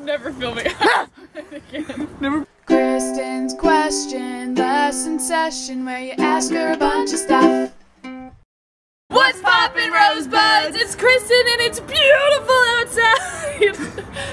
never filming again. Never. Kristin's question lesson session where you ask her a bunch of stuff. What's poppin', rosebuds? It's Kristin and it's beautiful outside.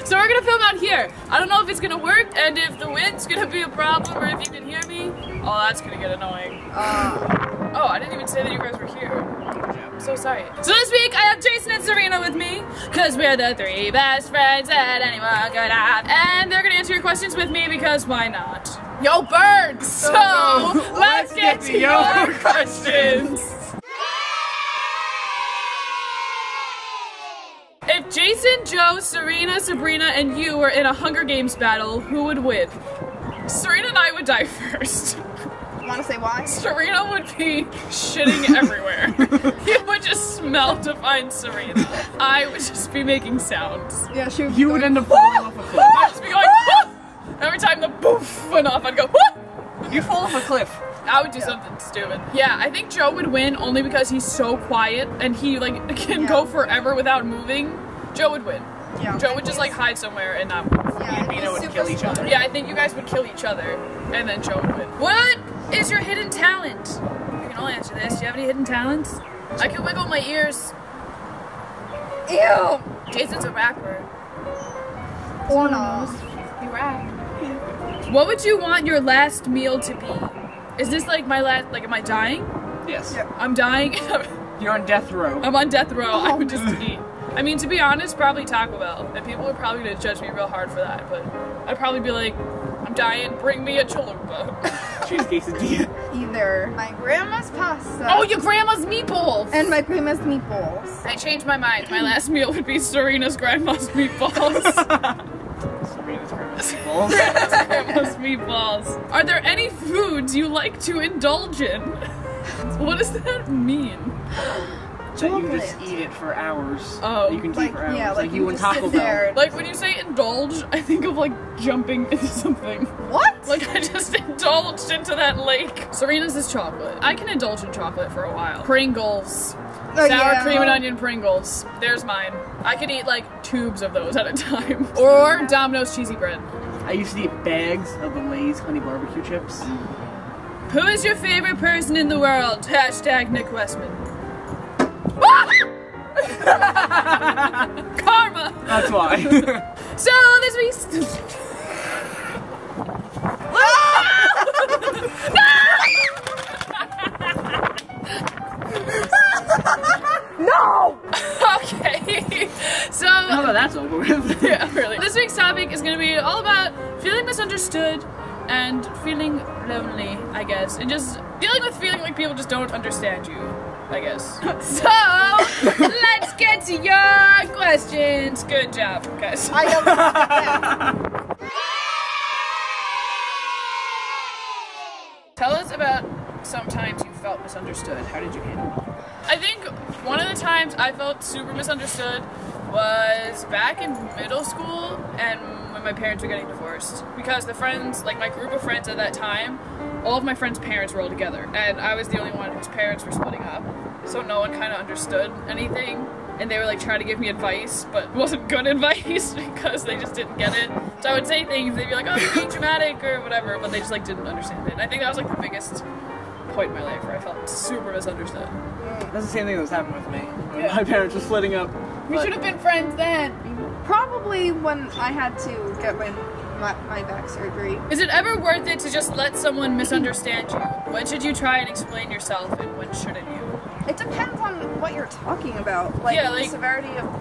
So we're gonna film out here. I don't know if it's gonna work and if the wind's gonna be a problem or if you can hear me. Oh, that's gonna get annoying. Oh, I didn't even say that you guys were here. I'm so sorry. So this week I have Jason and Sarina with me because we're the three best friends that anyone could have. And they're gonna answer your questions with me because why not? Yo, birds! So let's get to your questions. If Jason, Joe, Sarina, Sabrina, and you were in a Hunger Games battle, who would win? Sarina and I would die first. Want to say why? Sarina would be shitting everywhere. You would just smell to find Sarina. I would just be making sounds. Yeah, she would. You would end up falling off a cliff. I'd just be going, "Whoa!" Every time the boof went off, I'd go, "Whoa!" You fall off a cliff. I would do something stupid. Yeah, I think Joe would win only because he's so quiet and he like can go forever without moving. Joe would win. Yeah. Joe would just like hide somewhere and not move. Yeah, Nina would kill each other. Yeah, I think you guys would kill each other and then Joe would win. What is your hidden talent? You can all answer this. Do you have any hidden talents? I can wiggle my ears. Ew. Jason's a rapper. Or not. You rap. What would you want your last meal to be? Is this like my last, like am I dying? Yes. Yeah. I'm dying. You're on death row. I'm on death row. I would just eat. I mean, to be honest, probably Taco Bell. And people are probably gonna judge me real hard for that, but I'd probably be like, I'm dying, bring me a chalupa. Cheese quesadilla. Either my grandma's pasta. Oh, your grandma's meatballs! And my grandma's meatballs. I changed my mind. My last meal would be Sarina's grandma's meatballs. Serena's grandma's meatballs. Grandma's meatballs. Are there any foods you like to indulge in? What does that mean? That you just eat it for hours. Oh. You can eat Like, for hours. yeah, like you you and just Taco sit there. Bell. Like when you say indulge, I think of like jumping into something. What? Like I just indulged into that lake. Serena's is chocolate. I can indulge in chocolate for a while. Pringles. Oh, Sour yeah. cream and onion Pringles. There's mine. I could eat like tubes of those at a time. Or Domino's cheesy bread. I used to eat bags of the Lay's honey barbecue chips. Who is your favorite person in the world? Hashtag Nick Westman. Karma! That's why. So this week's... No! Okay. So... How about that's over with? Yeah, really. This week's topic is going to be all about feeling misunderstood and feeling lonely, I guess. And just dealing with feeling like people just don't understand you, I guess. So, let's get to your questions. Good job, guys. I don't know. Tell us about sometimes you felt misunderstood. How did you handle it? I think one of the times I felt super misunderstood was back in middle school and when my parents were getting divorced. Because the friends, like my group of friends at that time, all of my friends' parents were all together. And I was the only one whose parents were splitting up. So no one kind of understood anything. And they were like trying to give me advice, but it wasn't good advice because they just didn't get it. So I would say things, they'd be like, oh, you're being dramatic or whatever, but they just like didn't understand it. And I think that was like the biggest point in my life where I felt super misunderstood. That's the same thing that was happening with me. Yeah. My parents were splitting up. We should have been friends then. Probably when I had to get my back surgery. Is it ever worth it to just let someone misunderstand you? When should you try and explain yourself and when shouldn't you? It depends on what you're talking about. Like, Yeah, like- the severity of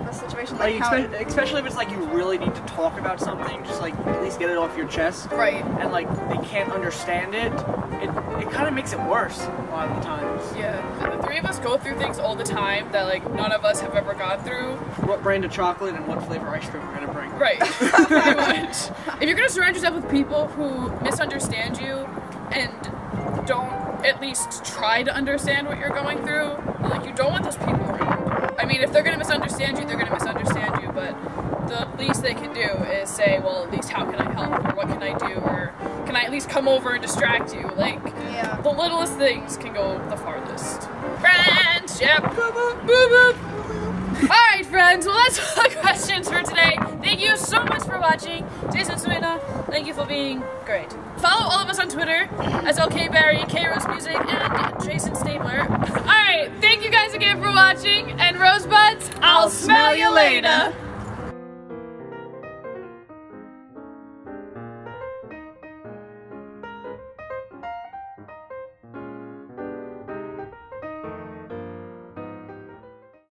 the situation. Like, Like, how... especially if it's like you really need to talk about something, just like at least get it off your chest. Right. And like they can't understand it. It kind of makes it worse a lot of the times. Yeah. The three of us go through things all the time that like none of us have ever gone through. What brand of chocolate and what flavor ice cream we're gonna bring. Right. Pretty much. If you're gonna surround yourself with people who misunderstand you and don't at least try to understand what you're going through, like you don't want those people around. I mean, if they're gonna misunderstand you, they're gonna misunderstand you, but the least they can do is say, well, at least how can I help, or what can I do, or can I at least come over and distract you? Like, Yeah. the littlest things can go the farthest. Friendship! Boop, boop, boop, boop. Alright, friends, well that's all the questions for today. thank you so much for watching. Jason Swina, thank you for being great. Follow all of us on Twitter as OKBarry, K-Rose Music, and Jason Stabler. Alright, thank you guys again for watching, and Rosebuds, I'll smell you later.